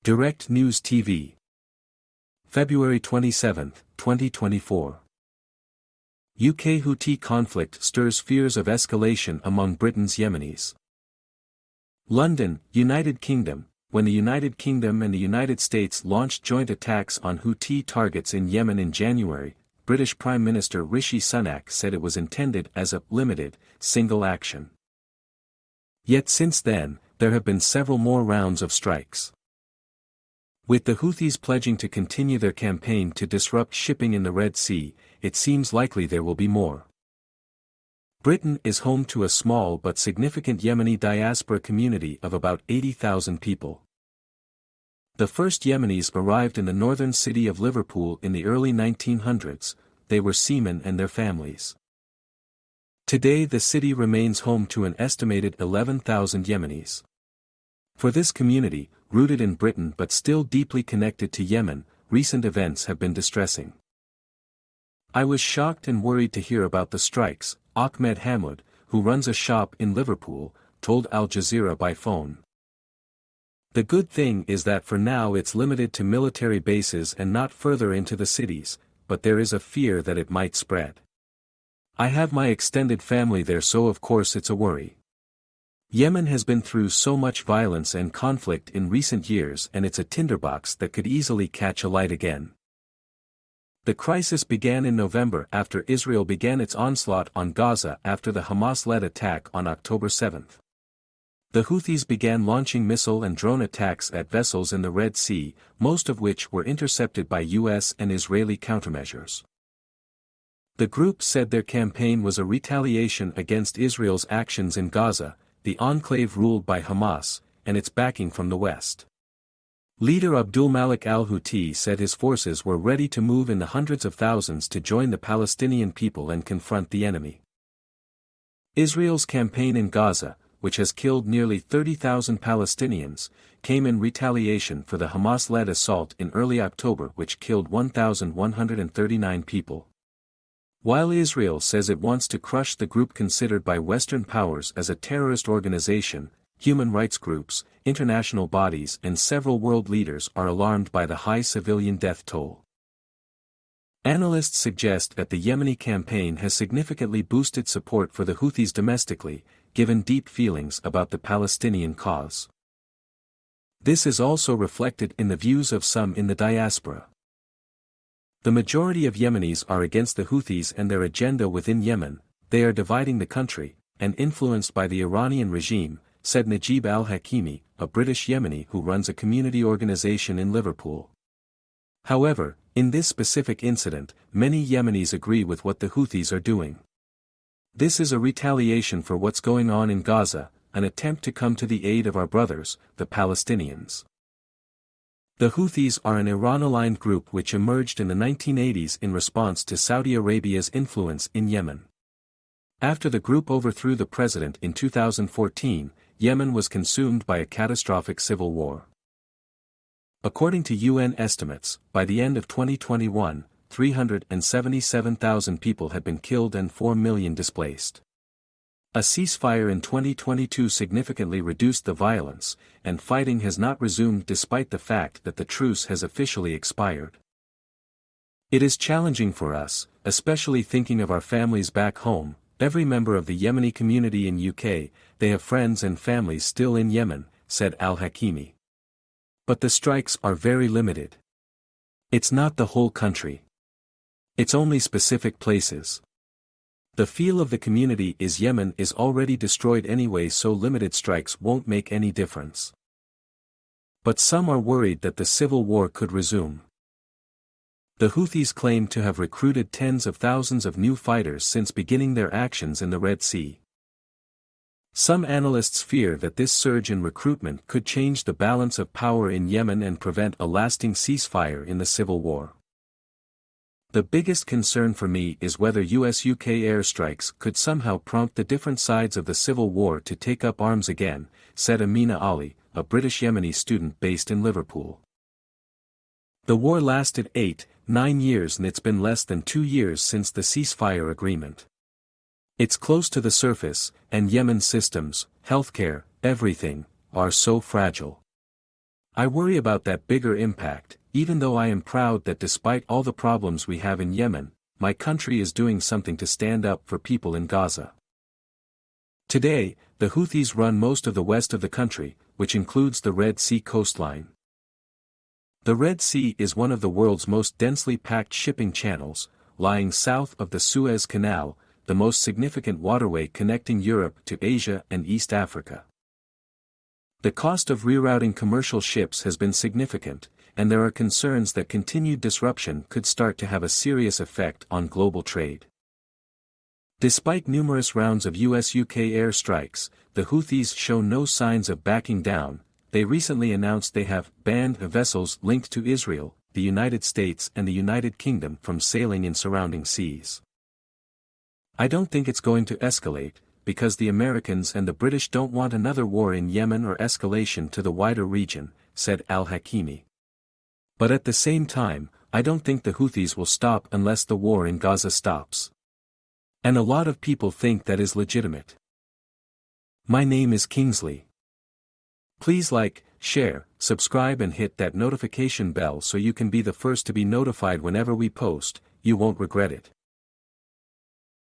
Direct News TV. February 27, 2024. UK Houthi conflict stirs fears of escalation among Britain's Yemenis. London, United Kingdom. When the United Kingdom and the United States launched joint attacks on Houthi targets in Yemen in January, British Prime Minister Rishi Sunak said it was intended as a limited, single action. Yet since then, there have been several more rounds of strikes. With the Houthis pledging to continue their campaign to disrupt shipping in the Red Sea, it seems likely there will be more. Britain is home to a small but significant Yemeni diaspora community of about 80,000 people. The first Yemenis arrived in the northern city of Liverpool in the early 1900s. They were seamen and their families. Today the city remains home to an estimated 11,000 Yemenis. For this community, rooted in Britain but still deeply connected to Yemen, recent events have been distressing. I was shocked and worried to hear about the strikes, Ahmed Hamoud, who runs a shop in Liverpool, told Al Jazeera by phone. The good thing is that for now it's limited to military bases and not further into the cities, but there is a fear that it might spread. I have my extended family there, so of course it's a worry. Yemen has been through so much violence and conflict in recent years, and it's a tinderbox that could easily catch alight again. The crisis began in November after Israel began its onslaught on Gaza after the Hamas-led attack on October 7. The Houthis began launching missile and drone attacks at vessels in the Red Sea, most of which were intercepted by US and Israeli countermeasures. The group said their campaign was a retaliation against Israel's actions in Gaza, the enclave ruled by Hamas, and its backing from the West. Leader Abdulmalik al-Houthi said his forces were ready to move in the hundreds of thousands to join the Palestinian people and confront the enemy. Israel's campaign in Gaza, which has killed nearly 30,000 Palestinians, came in retaliation for the Hamas-led assault in early October, which killed 1,139 people. While Israel says it wants to crush the group considered by Western powers as a terrorist organization, human rights groups, international bodies and several world leaders are alarmed by the high civilian death toll. Analysts suggest that the Yemeni campaign has significantly boosted support for the Houthis domestically, given deep feelings about the Palestinian cause. This is also reflected in the views of some in the diaspora. The majority of Yemenis are against the Houthis and their agenda within Yemen. They are dividing the country, and influenced by the Iranian regime, said Najib al-Hakimi, a British Yemeni who runs a community organization in Liverpool. However, in this specific incident, many Yemenis agree with what the Houthis are doing. This is a retaliation for what's going on in Gaza, an attempt to come to the aid of our brothers, the Palestinians. The Houthis are an Iran-aligned group which emerged in the 1980s in response to Saudi Arabia's influence in Yemen. After the group overthrew the president in 2014, Yemen was consumed by a catastrophic civil war. According to UN estimates, by the end of 2021, 377,000 people had been killed and 4 million displaced. A ceasefire in 2022 significantly reduced the violence, and fighting has not resumed despite the fact that the truce has officially expired. It is challenging for us, especially thinking of our families back home. Every member of the Yemeni community in UK, they have friends and families still in Yemen, said al-Hakimi. But the strikes are very limited. It's not the whole country. It's only specific places. The feel of the community is Yemen is already destroyed anyway, so limited strikes won't make any difference. But some are worried that the civil war could resume. The Houthis claim to have recruited tens of thousands of new fighters since beginning their actions in the Red Sea. Some analysts fear that this surge in recruitment could change the balance of power in Yemen and prevent a lasting ceasefire in the civil war. The biggest concern for me is whether US-UK airstrikes could somehow prompt the different sides of the civil war to take up arms again, said Amina Ali, a British Yemeni student based in Liverpool. The war lasted 8-9 years and it's been less than 2 years since the ceasefire agreement. It's close to the surface, and Yemen's systems, healthcare, everything, are so fragile. I worry about that bigger impact, even though I am proud that despite all the problems we have in Yemen, my country is doing something to stand up for people in Gaza. Today, the Houthis run most of the west of the country, which includes the Red Sea coastline. The Red Sea is one of the world's most densely packed shipping channels, lying south of the Suez Canal, the most significant waterway connecting Europe to Asia and East Africa. The cost of rerouting commercial ships has been significant, and there are concerns that continued disruption could start to have a serious effect on global trade. Despite numerous rounds of US-UK airstrikes, the Houthis show no signs of backing down. They recently announced they have banned vessels linked to Israel, the United States and the United Kingdom from sailing in surrounding seas. I don't think it's going to escalate, because the Americans and the British don't want another war in Yemen or escalation to the wider region, said al-Hakimi. But at the same time, I don't think the Houthis will stop unless the war in Gaza stops. And a lot of people think that is legitimate. My name is Kingsley. Please like, share, subscribe and hit that notification bell so you can be the first to be notified whenever we post. You won't regret it.